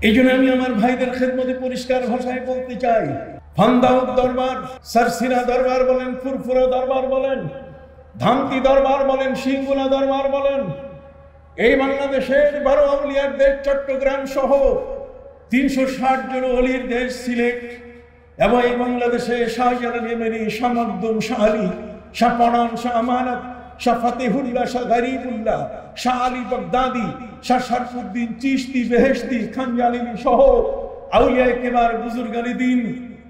এই জন্য আমি আমার ভাইদের খেদমতে পরিষ্কার ভাষায় বলতে চাই, ফান্দাউদ দরবার, সারসিনা দরবার বলেন, ফুরফুরা দরবার বলেন, ধামতি দরবার বলেন, সিঙ্গুলা দরবার বলেন, এই বাংলাদেশের 12 আউলিয়ার দেশ চট্টগ্রাম সহ 360 জন ওলির দেশ সিলেট, এবং এই বাংলাদেশে শাহজালাল ইয়েমেনি, শাহ মখদুম, শাহ আলী, শাহ পরান, শাহ আমানত, শাহ ফাতেহুল্লাহ, শাহ গরিবুল্লাহ, শাহ আলী বাগদাদি, শাহ শরফুদ্দিন চিশতি, বেহেশতি, খানজালিমি সহ আউলিয়ায়ে কেবার, বুজুর্গানি দ্বীন,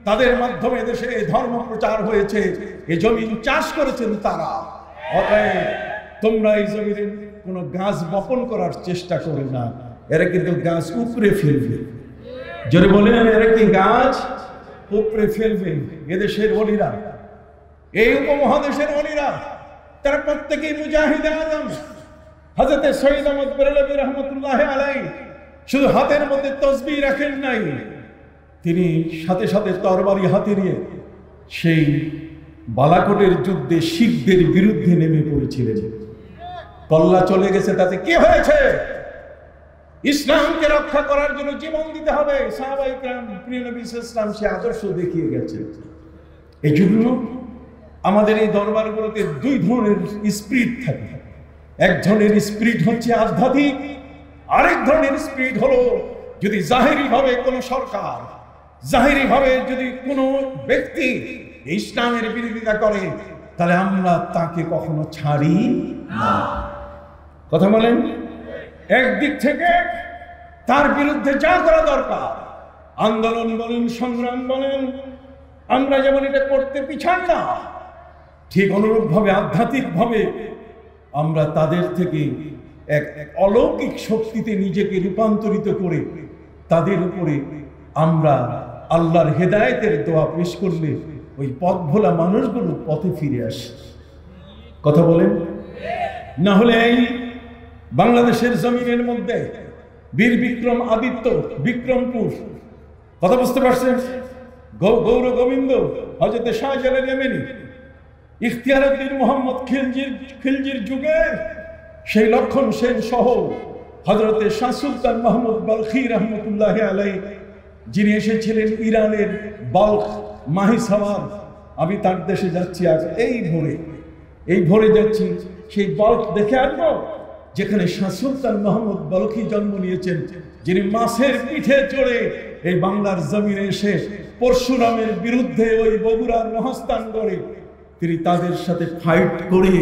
তাদের মাধ্যমে দেশে ধর্ম প্রচার হয়েছে। এই জমিন চাষ করেছেন তারা। অতএব তোমরা এই জমিনে কোনো গাছ বপন করার চেষ্টা করো না, এরা কিন্তু গাছ উপড়ে ফেলবে। জোরে বলেন, এরা কি গাছ উপড়ে ফেলবে। এদেশের ওলিরা, এই উপমহাদেশের ওলিরা, তারা প্রত্যেকেই মুজাহিদে আজম। হযরত সৈয়দ আহমদ বেরেলভী রহমতুল্লাহ আলাইহি শুধু হাতের মধ্যে তসবিহ রাখেন নাই, তিনি সাথে সাথে তরবারি হাতে নিয়ে সেই বালাকোটের যুদ্ধে শিখদের বিরুদ্ধে নেমে পড়েছিলেন। কল্লা চলে গেছে, তাতে কি হয়েছে? ইসলামকে রক্ষা করার জন্য জীবন দিতে হবে। সাহাবায়ে কেরাম, প্রিয় নবী সাল্লাল্লাহু আলাইহি ওয়াসাল্লাম সে আদর্শ দেখিয়ে গেছে। এই জন্য আমাদের এই দরবারগুলোতে দুই ধরনের স্পিরিট থাকে। এক ধরনের স্পিরিট হচ্ছে আধ্যাত্মিক, আরেক ধরনের স্পিরিট হলো যদি জাহিরি ভাবে কোনো সরকার, জাহিরি ভাবে যদি কোনো ব্যক্তি ইসলামের বিরোধিতা করে, তাহলে আমরা তাকে কখনো ছাড়ি না। কথা বলেন? একদিক থেকে তার বিরুদ্ধে যা করা দরকার, আন্দোলন বলেন, সংগ্রাম বলেন, আমরা যেমন এটা করতে পিছাই না, ঠিক অনুরূপভাবে আধ্যাত্মিকভাবে আমরা তাদের থেকে এক অলৌকিক শক্তিতে নিজেকে রূপান্তরিত করে তাদের উপরে আমরা আল্লাহর হেদায়েতের দোয়া পেশ করলে ওই পথ ভোলা মানুষগুলো পথে ফিরে আসে। কথা বলেন? না হলে এই বাংলাদেশের জমিনের মধ্যে বীর বিক্রম আদিত্য, বিক্রমপুর, কথা বুঝতে পারছেন? গৌর গোবিন্দ, হযরত শাহজালাল ইয়েমেনি, ইখতিয়ার উদ্দিন মোহাম্মদ খিলজির যুগে সেই লক্ষণ সেন সহ হযরত শাহ সুলতান মাহমুদ বলখি রহমতুল্লাহ আলাইহি, যিনি এসেছিলেন ইরানের বাল্খ মাহিসাওয়ার। আমি তার দেশে যাচ্ছি আজ এই ভোরে যাচ্ছি, সেই বাল্খ দেখে আসবো যেখানে শাহ সুলতান মাহমুদ বলখি জন্ম নিয়েছেন, যিনি মাছের পিঠে চড়ে এই বাংলার জমিনে এসে পরশুরামের বিরুদ্ধে ওই বগুড়ার মহাস্থান গড়ে তিনি তাদের সাথে ফাইট করে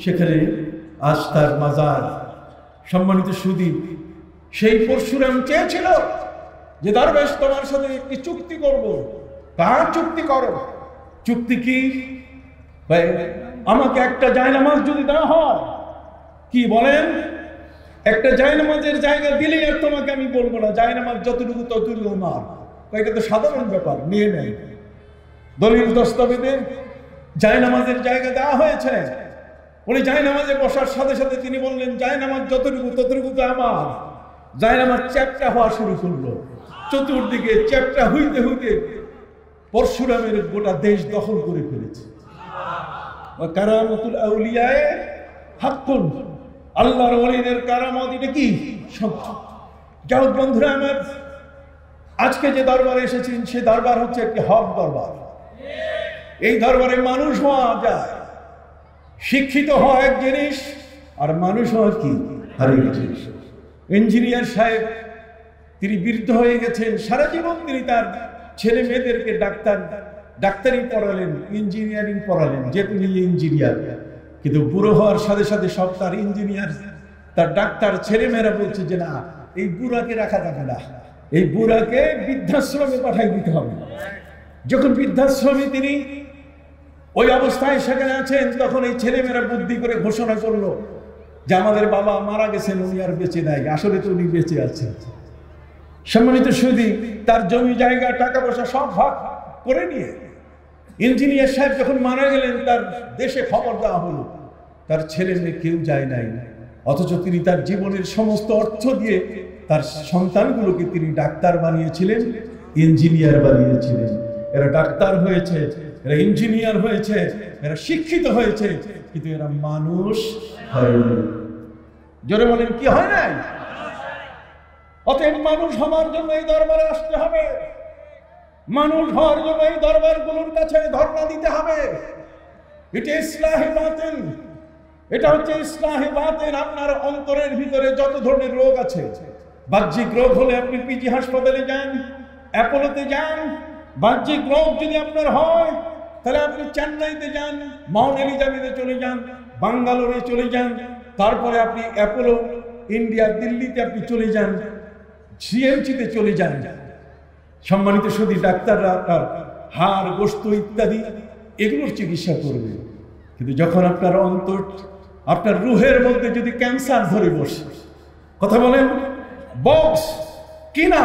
সেখানে আজ তার মাজার। সম্মানিত সুধী, সেই পরশুরাম চেয়েছিল যে দরবেশ তোমার সাথে একটি চুক্তি করব। কার চুক্তি করো? চুক্তি কি? আমাকে একটা জায়নামাজ যদি দেওয়া হয়, কি বলেন, একটা জায়নামাজের জায়গা দিলেই আর তোমাকে আমি বলবো না জায়নামাজ যতটুকু ততটুকু আমার। এটা তো সাধারণ ব্যাপার, নিয়ে নেয়। দলিল দস্তাবেজে জায়নামাজের জায়গা দেওয়া হয়েছে। উনি জায়নামাজে বসার সাথে সাথে তিনি বললেন জায়নামাজ যতটুকু ততটুকু তো আমার। জায়নামাজ চ্যাপ্টা হওয়া শুরু করলো, চতুর্দিকে চ্যাপ্টা হইতে হইতে পরশুরামের গোটা দেশ দখল করে ফেলেছে। কারামতুল আউলিয়ায়ে হাক্কুন, আল্লাহর ওলিদের কারামত, এটা কি সত্য। যাও বন্ধুরা আমার, আজকে যে দরবারে এসেছেন সে দরবার হচ্ছে একটি হক দরবার। এই দরবারে মানুষ হওয়া যায়, শিক্ষিত হওয়া এক জিনিস, আর মানুষ হওয়া কি আরেক জিনিস। ইঞ্জিনিয়ার সাহেব, তিনি বৃদ্ধ হয়ে গেছেন, সারা জীবন তিনি তার ছেলে মেয়েদেরকে ডাক্তারি পড়ালেন, ইঞ্জিনিয়ারিং পড়ালেন, যে তিনি ইঞ্জিনিয়ার। কিন্তু বুড়ো হওয়ার সাথে সাথে সব তার ইঞ্জিনিয়ার, তার ডাক্তার ছেলেমেয়েরা বলছে যে না, এই বুড়াকে রাখা যাবে না, এই বুড়াকে বৃদ্ধাশ্রমে পাঠাই দিতে হবে। যখন বৃদ্ধাশ্রমে তিনি ওই অবস্থায় সেখানে আছেন, তখন এই ছেলেমেয়েরা বুদ্ধি করে ঘোষণা করলো যে আমাদের বাবা মারা গেছেন, উনি আর বেঁচে নাই। আসলে তো উনি বেঁচে আছেন। সম্মানিত সুধী, তার জমি জায়গা টাকা পয়সা সব ভাগ করে নিয়ে ইঞ্জিনিয়ার সাহেব যখন মারা গেলেন, তার দেশে খবর দেওয়া হলো, তার ছেলে মেয়ে কেউ যায় নাই। অথচ তিনি তার জীবনের সমস্ত অর্থ দিয়ে তার সন্তানগুলোকে তিনি ডাক্তার বানিয়েছিলেন, ইঞ্জিনিয়ার বানিয়েছিলেন। এরা ডাক্তার হয়েছে, এরা ইঞ্জিনিয়ার হয়েছে, এরা শিক্ষিত হয়েছে, কিন্তু এরা মানুষ হয়নি। জোরে বলেন, কি হয় নাই? অতএব মানুষ হওয়ার জন্য এই দরবারে আসতে হবে, মানুষ হওয়ার জন্য এই দরবারগুলোর কাছে ধর্ণা দিতে হবে। এটা ইসলাহে বাতিন, এটা হচ্ছে ইসলাহে বাতিন। আপনার অন্তরের ভিতরে যত ধরনের রোগ আছে, বাহ্যিক রোগ হলে আপনি পিজি হাসপাতালে যান, অ্যাপোলোতে যান। বাহ্যিক রোগ যদি আপনার হয় তাহলে আপনি চেন্নাইতে যান, মাউন্ট এলিজাবেথে চলে যান, বাঙ্গালোরে চলে যান, তারপরে আপনি অ্যাপোলো ইন্ডিয়া দিল্লিতে আপনি চলে যান, সিএমসিতে চলে যান। সম্মানিত সুধী, ডাক্তাররা আপনার হাড়, গোশত ইত্যাদি এগুলোর চিকিৎসা করবে। কিন্তু যখন আপনার অন্তর, আপনার রুহের মধ্যে যদি ক্যান্সার ধরে বসে, কথা বলেন, বক্স, কিনা,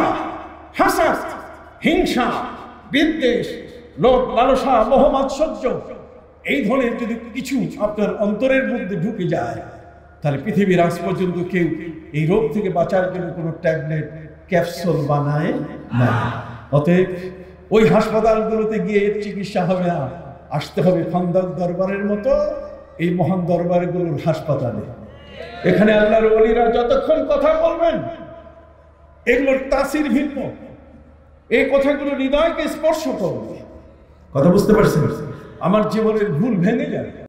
হাসাদ, হিংসা, বিদ্বেষ, লোভ, লালসা, মোহ, মাৎসর্য, এই ধরনের যদি কিছু আপনার অন্তরের মধ্যে ঢুকে যায়, তাহলে পৃথিবীর আজ পর্যন্ত কেউ এই রোগ থেকে বাঁচার জন্য কোনো ট্যাবলেট, ক্যাপসুল বানায় না। অতএব ওই হাসপাতালগুলোতে গিয়ে এর চিকিৎসা হবে না, আসতে হবে খন্দক দরবারের মতো এই মহান দরবারগুলোর হাসপাতালে। এখানে আল্লাহর ওলিরা যতক্ষণ কথা বলবেন, এগুলোর তাসির ভিন্ন, এই কথাগুলো হৃদয়কে স্পর্শ করবে। কথা বুঝতে পারছেন? আমার জীবনের ভুল ভেঙে যাবে।